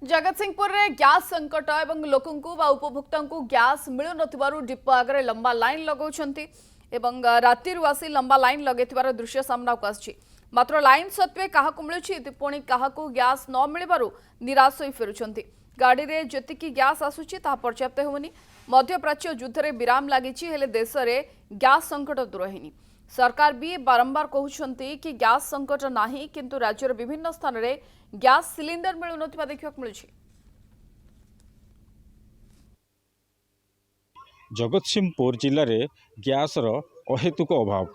जगतसिंहपुर रे गैस संकट एवं लोकंकु वा उपभोक्तांकु गैस मिलु नथिबारु डिपो आगरे लंबा लाइन लगौछंती एवं रातिरु आसी लंबा लाइन लगेथिबार दृश्य सामना को आछि। मात्र लाइन सत्वे काहाकु मिलुछि पुणी काहाकु गैस न मिलिबारु निराश होई फेरुछंती। गाड़ी रे जतिकी गैस आसुछि ता पर्याप्त होउनी। मध्यप्राच्य युद्ध रे विराम लागिछि हेले देश रे गैस संकट दूर हेनी। सरकार भी बारंबार कहउछंती कि गैस संकट नाही किंतु राज्यर विभिन्न स्थान रे गैस सिलिंडर मिलु नथिबा देखिବାକୁ मिलुछि। जगतसिंहपुर जिले में गैस अहेतुक अभाव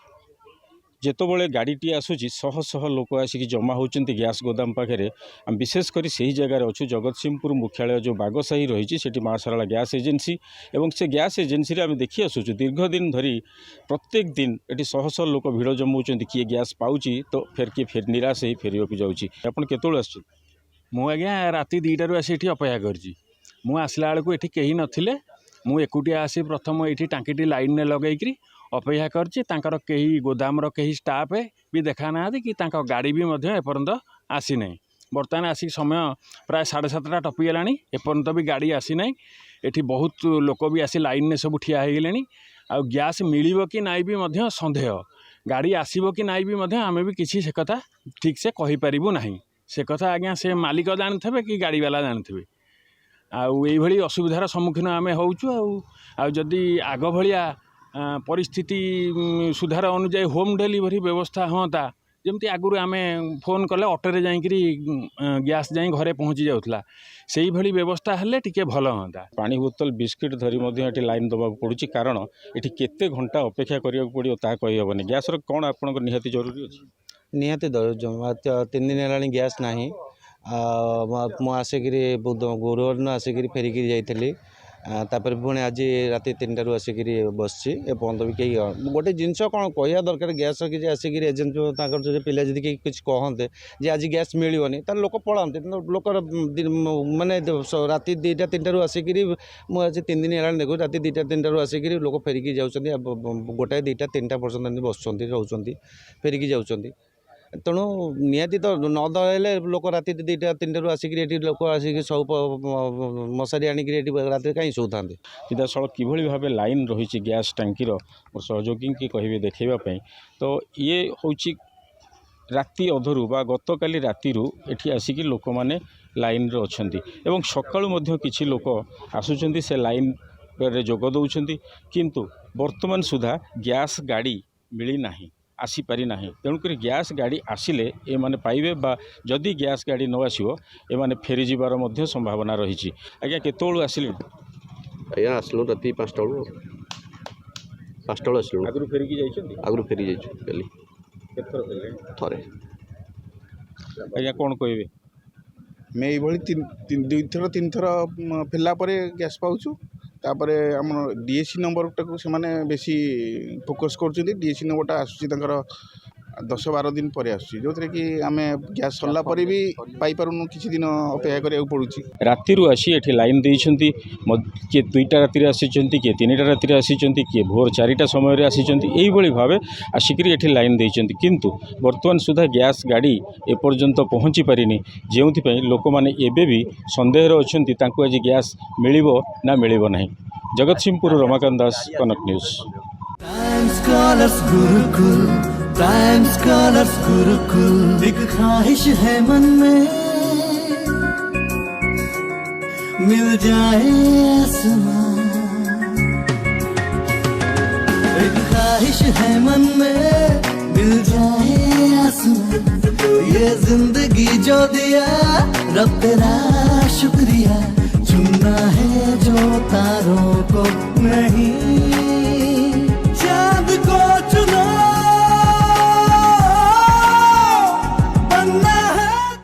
जेतोबले गाड़ीटी आसूची शह शह लोक आसिक जमा होती गैस गोदाम पाखे विशेषकर से ही जगार अच्छु जगतसिंहपुर मुख्यालय जो बागसाही रही है माँ सारा गैस एजेंसी एवं से गैस एजेंसी आम देखी आसुचु दीर्घ दिन धरी प्रत्येक दिन ये शह शह लोक भिड़ जमाऊँ किए गैस पाऊँच तो फेर किए फेर निराश हो फेरक जाऊँगी। आपड़ केतु आज्ञा राति 2टारू आसी अपेक्षा कर आसला बेलू ये कहीं नथिले मु एकुटिया आसी प्रथम ये टांकीटी लाइन में लगेकरी अपेक्षा कर कहीं गोदामर कहीं स्टाफ भी देखा ना कि गाड़ी भी एपर्यंत आसी ना। बर्तमान आसिक समय प्राय 7:30 टपिगलानी एपर्यंत भी गाड़ी आसी ना। ये बहुत लोक भी आसी लाइन में सब ठिया हो गले आ गैस मिल कि नाई भी सन्देह गाड़ी आसब कि नाई भी आम भी किसी से कथा ठीक से कहीपरू ना से कथा आज्ञा से मालिक जानते कि गाड़ी वाला जानते आई असुविधार सम्मुखीन आम होदी आग भाया परिस्थिति सुधार अनुजाई होम डिलीवरी व्यवस्था हाँ जमती आगुरी आम फोन कले ऑटोरे जाइकरी गैस जाई घरे पहुँची जाऊला से भली व्यवस्था हेल्ले टिके भल हाँ। पानी बोतल बिस्किट धरी ये लाइन दबा पड़ू कारण ये केते घंटा अपेक्षा करिया पड़ो ता कही हेनी। गैस कौन आप निहाती जरूरी अच्छी निहाती 3 दिन है गैस ना आसिक गुरुवार न आसिक फेरिकी जाइली तापर पुणी आज राति 3टारू आसिक बसची एपर्त भी कहीं गोटे जिनस कौन कह दरकार गैस किसी आसिक एजेंट जो पिला जब किसी कहते जे आज गैस मिलनी तो लोक पढ़ाते लोक मानने राति 2टा 3टारू आसिक मुझे 3 दिन है देखो राति 2टा 3टारू आसिक लोक फेरिकी जाऊँच गोटाए 2टा 3टा पर्यटन बस रोच फेरिकी जाऊँच तेणु निहाती तो न दे लोक राति 2टा 3टारू आसिक लोक आसिक सब मशारी आणिक रात कहीं शोता सीधा सड़क किभली भाव लाइन रही गैस टांकीर मोर सहयोगी की कहे देखापी तो ये हूँ राति अधरू बा गतकाली रातिरू एठी आसिक लोक मैंने लाइन रे अछंती एवं सकाळु किछि लोक आसुचंती से लाइन रे जोग दउछंती किंतु वर्तमान सुधा गैस गाड़ी मिली नाही आसीपारी ना। तेणुक गैस गाड़ी आसिले ए माने पाइबे बा जदि गैस गाड़ी न आसो ए माने फेरी जीवार मध्य संभावना रही। आज्ञा केतोळु आसिले आज्ञा आसलु राति 5टा बेलू आसलु आगु फेरिकी जाइछंती आगु फेरी जाइछु काली केतर फेले थरे। आज्ञा कोन कहबे मैं ये 2 थर 3 थर फेरला परे गैस पाउछु तापरे आम डीएसी नंबर टाक से बेसी फोकस कर डीएसी नंबरटा आसूँ 10-12 दिन पर आसूँ जो थे कि आम गैस सरला पर भी पाइपारूँ किसी दिन अपेक्षा करा पड़ू। राति आसी ये लाइन देती किए 2टा राति आसी किए 3टा राति आसी किए भोर 4टा समय आसी भाव आसिक ये लाइन देती किंतु वर्तमान सुधा गैस गाड़ी एपर्यंत पहुँची पारिनी जो लोक मैंने एबे भी सन्देह अच्छा आज गैस मिल ना मिल ना। जगतसिंहपुर रमाकांत दास कनक न्यूज। प्राइम स्कॉलर्स गुरुकुल एक ख्वाहिश है मन में मिल जाए आसमां एक ख्वाहिश है मन में मिल जाए आसमां ये जिंदगी जो दिया रब तेरा शुक्रिया चुनना है जो तारों को नहीं